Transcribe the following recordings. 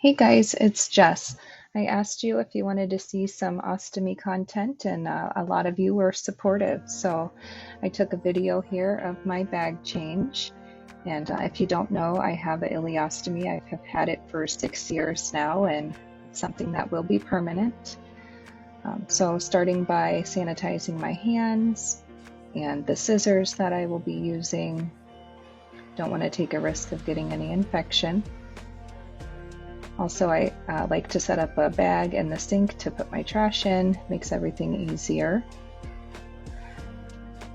Hey guys, it's Jess. I asked you if you wanted to see some ostomy content, and a lot of you were supportive. So I took a video here of my bag change. And if you don't know, I have an ileostomy. I have had it for 6 years now, and it's something that will be permanent. So starting by sanitizing my hands and the scissors that I will be using. Don't want to take a risk of getting any infection. Also, I like to set up a bag in the sink to put my trash in, makes everything easier.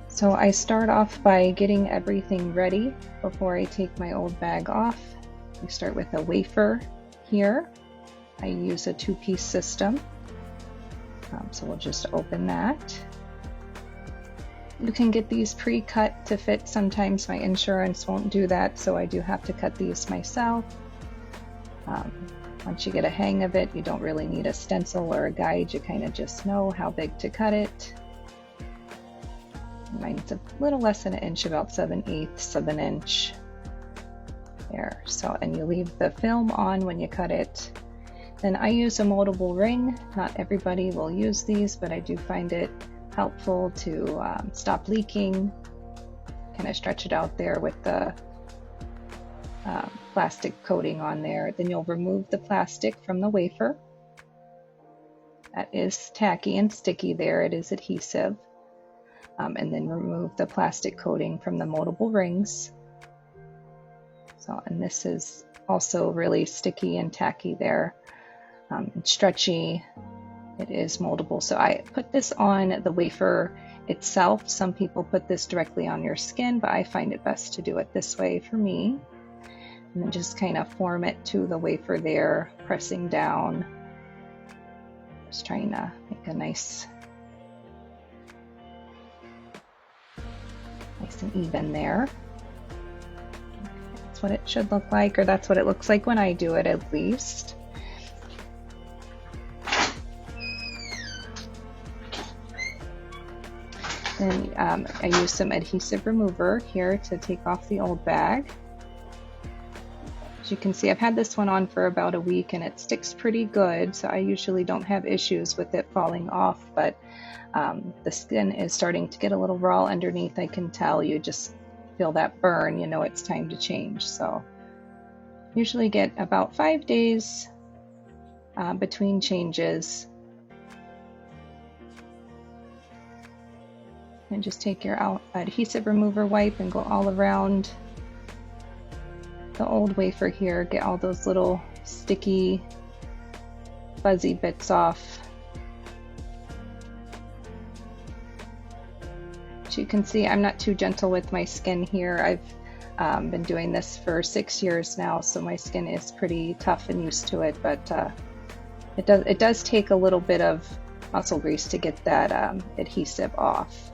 So I start off by getting everything ready before I take my old bag off. I start with a wafer here. I use a two-piece system. So we'll just open that. You can get these pre-cut to fit. Sometimes my insurance won't do that, so I do have to cut these myself. Once you get a hang of it, you don't really need a stencil or a guide. You kind of just know how big to cut it. Mine's a little less than an inch, about 7/8 of an inch. There. So, and you leave the film on when you cut it. Then I use a moldable ring. Not everybody will use these, but I do find it helpful to stop leaking. Kind of stretch it out there with the plastic coating on there. Then you'll remove the plastic from the wafer. That is tacky and sticky there. It is adhesive. And then remove the plastic coating from the moldable rings. So, and this is also really sticky and tacky there. And stretchy. It is moldable. So I put this on the wafer itself. Some people put this directly on your skin, but I find it best to do it this way for me. And then just kind of form it to the wafer there, pressing down. Just trying to make a nice and even there. That's what it should look like, or that's what it looks like when I do it at least. Then I use some adhesive remover here to take off the old bag. As you can see, I've had this one on for about a week and it sticks pretty good, so I usually don't have issues with it falling off, but the skin is starting to get a little raw underneath. I can tell. You just feel that burn, you know it's time to change. So usually get about 5 days between changes. And just take your adhesive remover wipe and go all around the old wafer here. Get all those little sticky, fuzzy bits off. As you can see, I'm not too gentle with my skin here. I've been doing this for 6 years now, so my skin is pretty tough and used to it, but it does take a little bit of muscle grease to get that adhesive off.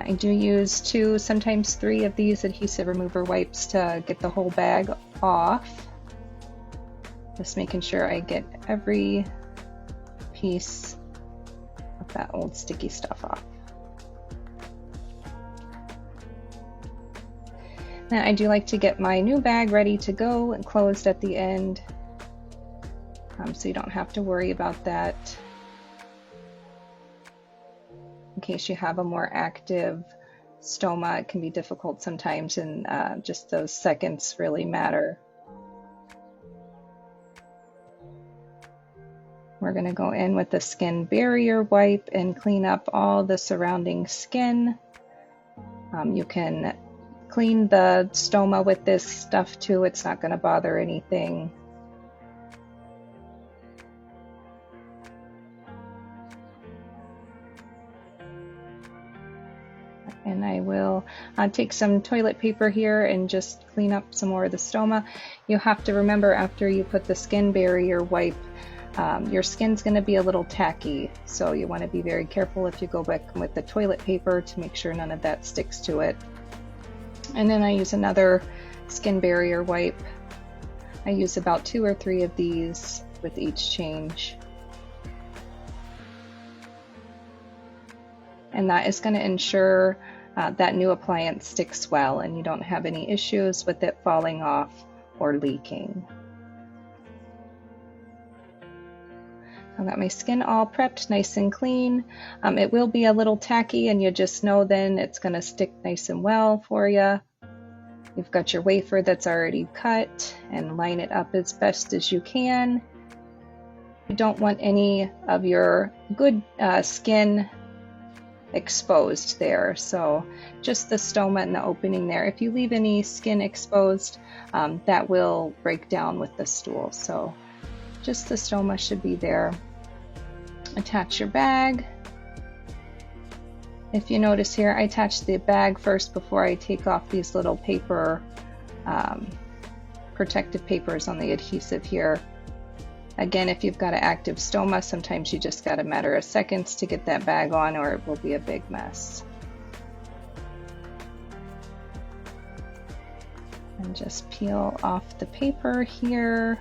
I do use 2, sometimes 3 of these adhesive remover wipes to get the whole bag off. Just making sure I get every piece of that old sticky stuff off. Now I do like to get my new bag ready to go and closed at the end, so you don't have to worry about that. In case you have a more active stoma, it can be difficult sometimes, and just those seconds really matter. We're going to go in with the skin barrier wipe and clean up all the surrounding skin. You can clean the stoma with this stuff too. It's not going to bother anything. And I will take some toilet paper here and just clean up some more of the stoma. You have to remember, after you put the skin barrier wipe, your skin's going to be a little tacky, so you want to be very careful if you go back with the toilet paper to make sure none of that sticks to it. And then I use another skin barrier wipe. I use about 2 or 3 of these with each change. And that is going to ensure that new appliance sticks well and you don't have any issues with it falling off or leaking. I've got my skin all prepped nice and clean. It will be a little tacky, and you just know then it's going to stick nice and well for you. You've got your wafer that's already cut, and line it up as best as you can. You don't want any of your good skin exposed there, so just the stoma and the opening there. If you leave any skin exposed, that will break down with the stool, so just the stoma should be there. Attach your bag. If you notice here, I attach the bag first before I take off these little paper, protective papers on the adhesive here. Again, if you've got an active stoma, sometimes you just got a matter of seconds to get that bag on, or it will be a big mess. And just peel off the paper here.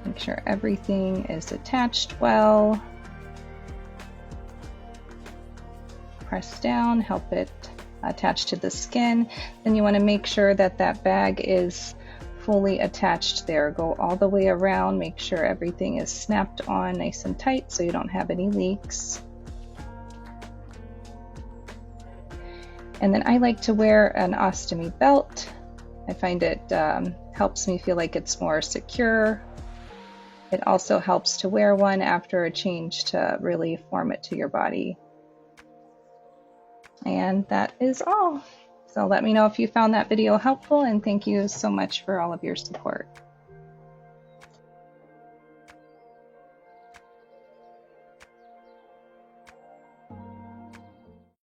Make sure everything is attached well. Press down, help it attach to the skin. Then you want to make sure that that bag is fully attached there. Go all the way around, make sure everything is snapped on nice and tight so you don't have any leaks. And then I like to wear an ostomy belt. I find it helps me feel like it's more secure. It also helps to wear one after a change to really form it to your body. And that is all. So let me know if you found that video helpful, and thank you so much for all of your support.